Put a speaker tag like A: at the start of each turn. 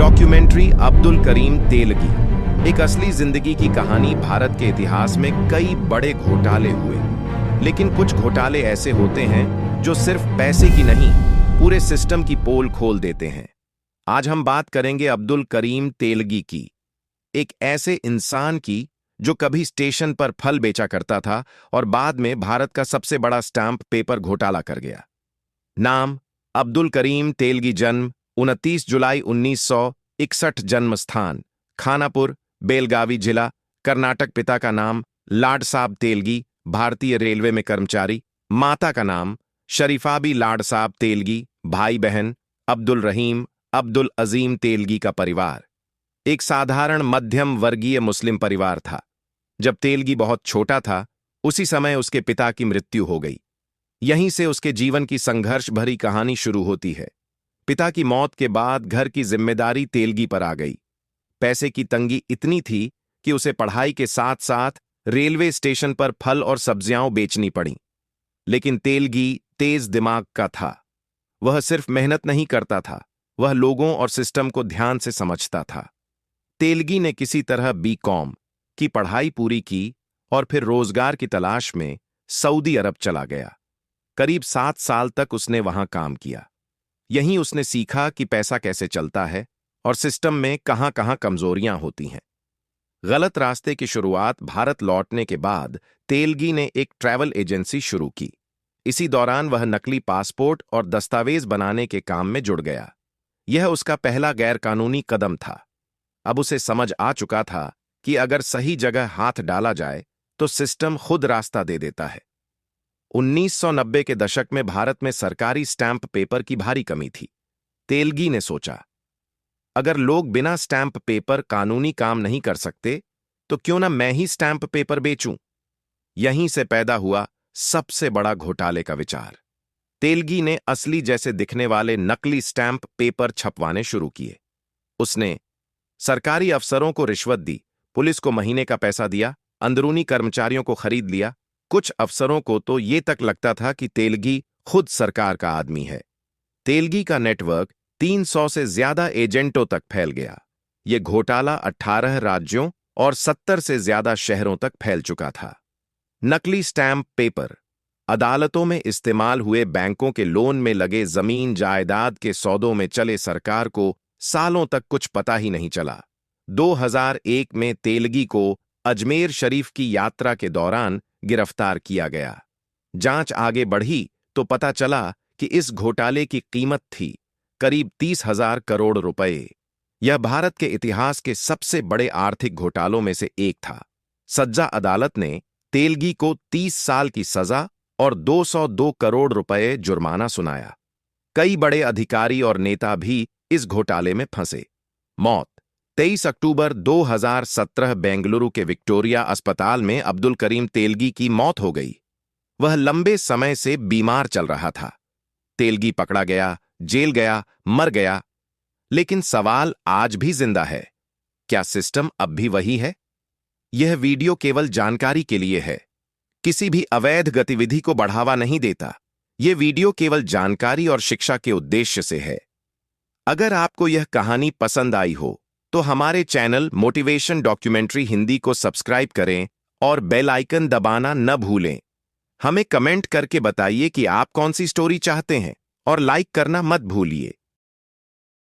A: Documentary Abdul Karim Telgi. एक असली जिंदगी की कहानी। भारत के इतिहास में कई बड़े घोटाले हुए, लेकिन कुछ घोटाले ऐसे होते हैं जो सिर्फ पैसे की नहीं, पूरे सिस्टम की पोल खोल देते हैं। आज हम बात करेंगे अब्दुल करीम तेलगी की, एक ऐसे इंसान की जो कभी स्टेशन पर फल बेचा करता था और बाद में भारत का सबसे बड़ा स्टैंप पेपर घोटाला कर गया। नाम अब्दुल करीम तेलगी। जन्म 29 जुलाई 1961। जन्म स्थान खानापुर, बेलगावी जिला, कर्नाटक। पिता का नाम लाड साहब तेलगी, भारतीय रेलवे में कर्मचारी। माता का नाम शरीफाबी लाड साहब तेलगी। भाई बहन अब्दुल रहीम, अब्दुल अजीम तेलगी का परिवार एक साधारण मध्यम वर्गीय मुस्लिम परिवार था। जब तेलगी बहुत छोटा था, उसी समय उसके पिता की मृत्यु हो गई। यहीं से उसके जीवन की संघर्ष भरी कहानी शुरू होती है। पिता की मौत के बाद घर की जिम्मेदारी तेलगी पर आ गई। पैसे की तंगी इतनी थी कि उसे पढ़ाई के साथ साथ रेलवे स्टेशन पर फल और सब्जियां बेचनी पड़ी। लेकिन तेलगी तेज दिमाग का था। वह सिर्फ मेहनत नहीं करता था, वह लोगों और सिस्टम को ध्यान से समझता था। तेलगी ने किसी तरह बीकॉम की पढ़ाई पूरी की और फिर रोजगार की तलाश में सऊदी अरब चला गया। करीब 7 साल तक उसने वहां काम किया। यहीं उसने सीखा कि पैसा कैसे चलता है और सिस्टम में कहां-कहां कमजोरियां होती हैं। गलत रास्ते की शुरुआत भारत लौटने के बाद तेलगी ने एक ट्रैवल एजेंसी शुरू की। इसी दौरान वह नकली पासपोर्ट और दस्तावेज बनाने के काम में जुड़ गया। यह उसका पहला गैरकानूनी कदम था। अब उसे समझ आ चुका था कि अगर सही जगह हाथ डाला जाए तो सिस्टम खुद रास्ता दे देता है। 1990 के दशक में भारत में सरकारी स्टैंप पेपर की भारी कमी थी। तेलगी ने सोचा, अगर लोग बिना स्टैंप पेपर कानूनी काम नहीं कर सकते, तो क्यों ना मैं ही स्टैंप पेपर बेचूं। यहीं से पैदा हुआ सबसे बड़ा घोटाले का विचार। तेलगी ने असली जैसे दिखने वाले नकली स्टैंप पेपर छपवाने शुरू किए। उसने सरकारी अफसरों को रिश्वत दी, पुलिस को महीने का पैसा दिया, अंदरूनी कर्मचारियों को खरीद लिया। कुछ अफसरों को तो ये तक लगता था कि तेलगी खुद सरकार का आदमी है। तेलगी का नेटवर्क 300 से ज्यादा एजेंटों तक फैल गया। ये घोटाला 18 राज्यों और 70 से ज्यादा शहरों तक फैल चुका था। नकली स्टैंप पेपर, अदालतों में इस्तेमाल हुए बैंकों के लोन में लगे जमीन जायदाद के सौदों में चले सरकार को सालों तक कुछ पता ही नहीं चला। 2001 में तेलगी को अजमेर शरीफ की यात्रा के दौरान गिरफ्तार किया गया। जांच आगे बढ़ी तो पता चला कि इस घोटाले की कीमत थी करीब 30,000 करोड़ रुपए। यह भारत के इतिहास के सबसे बड़े आर्थिक घोटालों में से एक था। सज्जा अदालत ने तेलगी को 30 साल की सजा और 202 करोड़ रुपए जुर्माना सुनाया। कई बड़े अधिकारी और नेता भी इस घोटाले में फंसे। मौत 23 अक्टूबर 2017 बेंगलुरु के विक्टोरिया अस्पताल में अब्दुल करीम तेलगी की मौत हो गई। वह लंबे समय से बीमार चल रहा था। तेलगी पकड़ा गया, जेल गया, मर गया। लेकिन सवाल आज भी जिंदा है, क्या सिस्टम अब भी वही है? यह वीडियो केवल जानकारी के लिए है, किसी भी अवैध गतिविधि को बढ़ावा नहीं देता। यह वीडियो केवल जानकारी और शिक्षा के उद्देश्य से है। अगर आपको यह कहानी पसंद आई हो तो हमारे चैनल मोटिवेशन डॉक्यूमेंट्री हिंदी को सब्सक्राइब करें और बेल आइकन दबाना न भूलें। हमें कमेंट करके बताइए कि आप कौन सी स्टोरी चाहते हैं और लाइक करना मत भूलिए।